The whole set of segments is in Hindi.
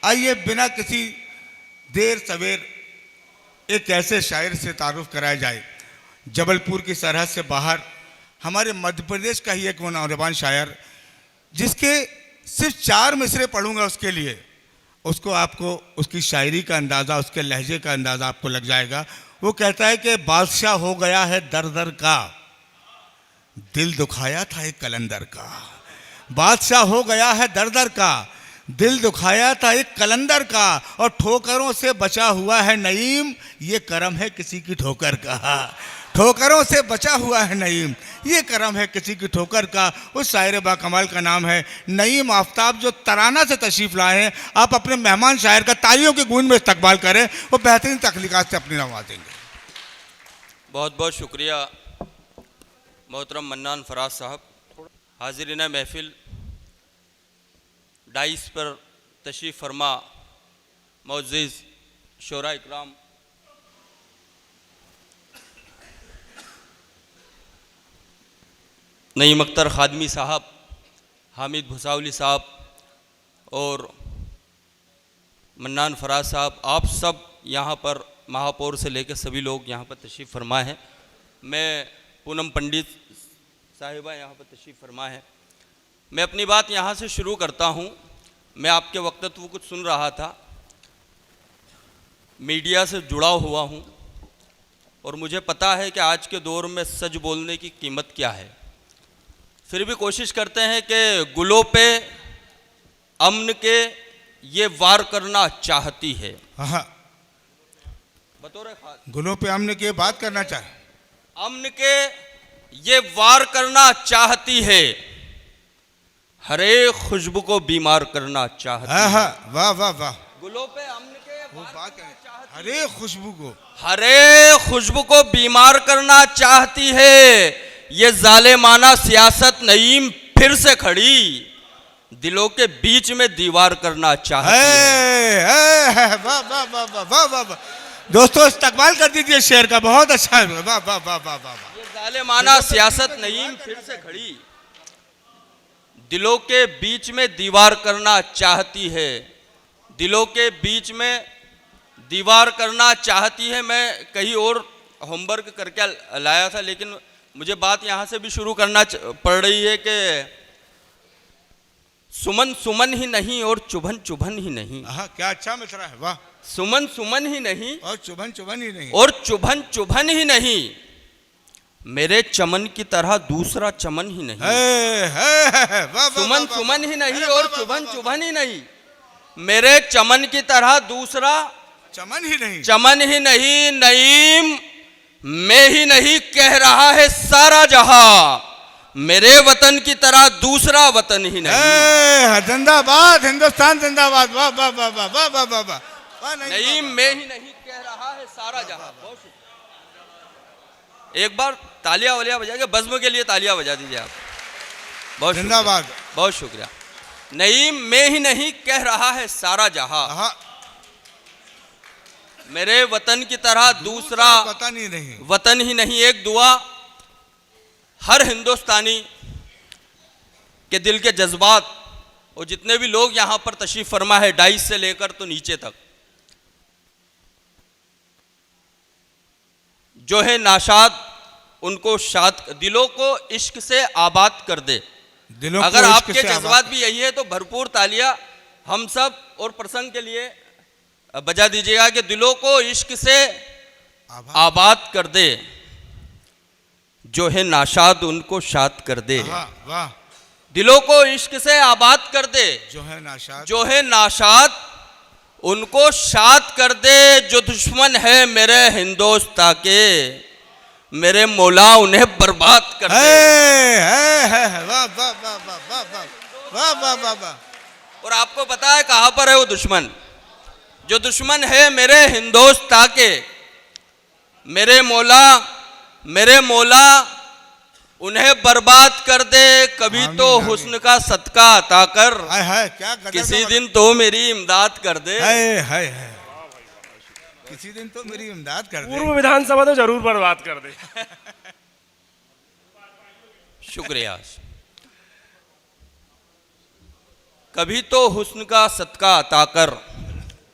आइए बिना किसी देर सवेर एक ऐसे शायर से तारुफ कराया जाए। जबलपुर की सरहद से बाहर हमारे मध्य प्रदेश का ही एक वो नौजवान शायर, जिसके सिर्फ 4 मिसरे पढ़ूंगा उसके लिए, उसको आपको उसकी शायरी का अंदाज़ा, उसके लहजे का अंदाज़ा आपको लग जाएगा। वो कहता है कि बादशाह हो गया है दर दर का, दिल दुखाया था एक कलंदर का। बादशाह हो गया है दर दर का, दिल दुखाया था एक कलंदर का, और ठोकरों से बचा हुआ है नईम, ये करम है किसी की ठोकर का। ठोकरों से बचा हुआ है नईम, ये करम है किसी की ठोकर का। उस शायर बाकमाल का नाम है नईम आफ्ताब, जो तराना से तशरीफ़ लाए हैं। आप अपने मेहमान शायर का तालियों की गूंज में इस्तकबाल करें, वो बेहतरीन तख्लीकात से अपनी नवाजेंगे। बहुत बहुत शुक्रिया मोहतरम मन्नान फराज साहब। हाजिरीन महफिल, डाइस पर तशरीफ़ फरमा मुअज़्ज़िज़ शोरा इकराम, नईम अख्तर खादमी साहब, हामिद भुसावली साहब और मन्नान फराज साहब, आप सब यहाँ पर महापौर से लेकर सभी लोग यहाँ पर तशरीफ़ फरमा है। मैं पूनम पंडित साहिबा यहाँ पर तशरीफ़ फरमा है। मैं अपनी बात यहाँ से शुरू करता हूँ। मैं आपके वक्तत्व कुछ सुन रहा था, मीडिया से जुड़ा हुआ हूँ और मुझे पता है कि आज के दौर में सच बोलने की कीमत क्या है। फिर भी कोशिश करते हैं कि गुलों पे अमन के ये वार करना चाहती है। हाँ, बतौर खास गुलों पे अमन की बात करना चाहे, अमन के ये वार करना चाहती है, हर एक खुशबू को बीमार करना चाहती है। वाह वाह वाह, गुलों पे अमन के वो बात है, हर एक खुशबू को, हर एक खुशबू को बीमार करना चाहती है। ये जालिमाना सियासत नईम फिर से खड़ी दिलों के बीच में दीवार करना चाहती है। वाह वाह वाह वाह वाह वाह वाह। दोस्तों इस्तकबाल कर दीजिए शेर का, बहुत अच्छा है। वाह वाह वाह वाह वाह। ये जालिमाना सियासत नईम फिर से खड़ी दिलों के बीच में दीवार करना चाहती है, दिलों के बीच में दीवार करना चाहती है। मैं कहीं और होमवर्क करके लाया था, लेकिन मुझे बात यहाँ से भी शुरू करना पड़ रही है कि सुमन सुमन ही नहीं और चुभन चुभन ही नहीं। हाँ, क्या अच्छा मिसरा है, वाह। सुमन सुमन ही नहीं और चुभन चुभन ही नहीं, और चुभन चुभन ही नहीं, मेरे चमन की तरह दूसरा चमन ही नहीं। सुमन सुमन ही नहीं और चुभन चुभन ही नहीं, मेरे चमन की तरह दूसरा चमन ही नहीं, चमन ही नहीं। नईम मैं ही नहीं कह रहा है सारा जहां, मेरे वतन की तरह दूसरा वतन ही नहीं। जिंदाबाद हिंदुस्तान जिंदाबाद। वाह वाह वाह वाह वाह वाह वाह वाह। नईम मैं ही नहीं कह रहा है सारा जहां। बहुत शुक्रिया, एक बार तालियां वालियां बजा के बज़्म के लिए तालियां बजा दीजिए आप। बहुत जिंदाबाद, बहुत शुक्रिया। नईम मैं ही नहीं कह रहा है सारा जहां, मेरे वतन की तरह दूसरा वतन ही नहीं। एक दुआ हर हिंदुस्तानी के दिल के जज्बात और जितने भी लोग यहाँ पर तशरीफ फरमा है, डाइस से लेकर तो नीचे तक, जो है नाशाद उनको शाद, दिलों को इश्क से आबाद कर दे। अगर आपके जज्बात भी यही है तो भरपूर तालियां हम सब और प्रसंग के लिए बजा दीजिएगा कि दिलों को इश्क से आबाद कर दे, जो है नाशाद उनको शाद कर दे। वाह। दिलों को इश्क से आबाद कर दे, जो है नाशाद उनको शाद कर दे। जो दुश्मन है मेरे हिंदुस्तां के, मेरे मौला उन्हें बर्बाद कर दे। वाह वाह वाह वाह वाह वाह वाह वाह। और आपको पता है कहां पर है वो दुश्मन? जो दुश्मन है मेरे हिंदुस्तां के, मेरे मौला उन्हें बर्बाद कर दे। कभी तो हुस्न का सदका अता कर, किसी दिन तो मेरी इमदाद कर दे। किसी दिन तो मेरी इमदाद कर दे। पूर्व विधानसभा तो जरूर बर्बाद कर दे। शुक्रिया। कभी तो हुस्न का सदका अता कर,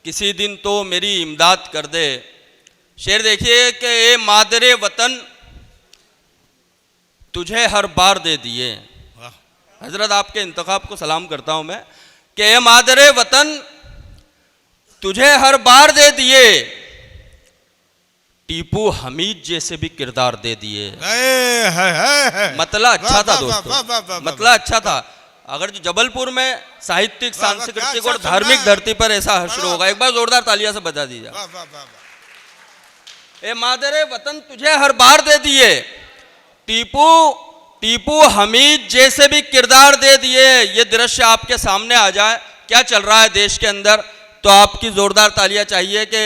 किसी दिन तो मेरी इमदाद कर दे। शेर देखिए कि ए मादरे वतन तुझे हर बार दे दिए। वाह। हजरत आपके इंतखाब को सलाम करता हूं मैं कि ए मादरे वतन तुझे हर बार दे दिए, टीपू हमीद जैसे भी किरदार दे दिए। मतला अच्छा था दोस्तों, मतला अच्छा था। अगर जो जबलपुर में साहित्यिक, सांस्कृतिक और धार्मिक धरती पर ऐसा हश्र होगा, एक बार जोरदार तालियां से बजा दीजिए। ए मादरे वतन तुझे हर बार दे दिए, टीपू हमीद जैसे भी किरदार दे दिए। ये दृश्य आपके सामने आ जाए, क्या चल रहा है देश के अंदर, तो आपकी जोरदार तालियां चाहिए कि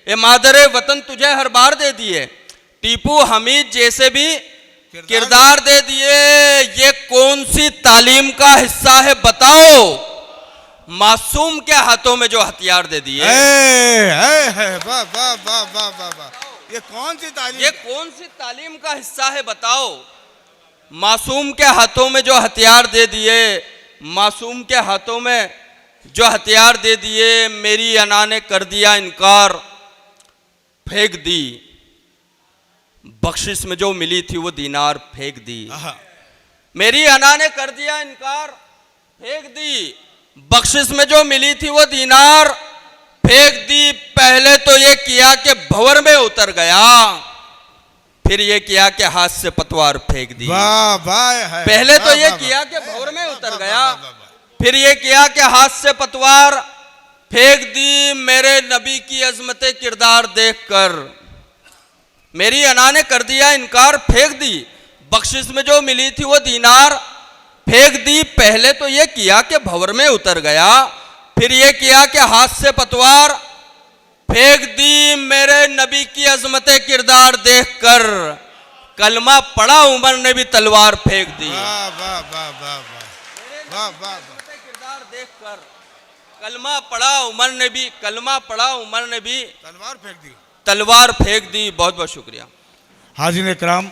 ए मादरे वतन तुझे हर बार दे दिए, टीपू हमीद जैसे भी किरदार दे दिए। ये कौन सी तालीम का हिस्सा है बताओ, मासूम के हाथों में जो हथियार दे दिए। ये कौन सी तालीम, ये कौन सी तालीम का हिस्सा है बताओ, मासूम के हाथों में जो हथियार दे दिए, मासूम के हाथों में जो हथियार दे दिए। मेरी अना ने कर दिया इनकार, फेंक दी, बख्शिश में जो मिली थी वो दीनार फेंक दी। मेरी अना ने कर दिया इनकार, फेंक दी, बख्शिश में जो मिली थी वो दीनार फेंक दी। पहले तो ये किया कि भंवर में उतर गया, फिर ये किया कि हाथ से पतवार फेंक दी। पहले तो ये किया कि भंवर में उतर गया, फिर ये किया कि हाथ से पतवार फेंक दी। मेरे नबी की अजमत किरदार देखकर मेरी अना ने कर दिया इनकार, फेंक दी, बख्शिश में जो मिली थी वो दीनार फेंक दी। पहले तो ये किया कि भंवर में उतर गया, फिर ये किया कि हाथ से पतवार फेंक दी। मेरे नबी की अजमत किरदार देखकर कलमा पढ़ा उमर ने भी तलवार फेंक दी। किरदार देखकर कलमा पढ़ा उमर ने भी, कलमा पढ़ा उमर ने भी तलवार फेंक दी, तलवार फेंक दी। बहुत बहुत शुक्रिया। हाज़िर इकराम,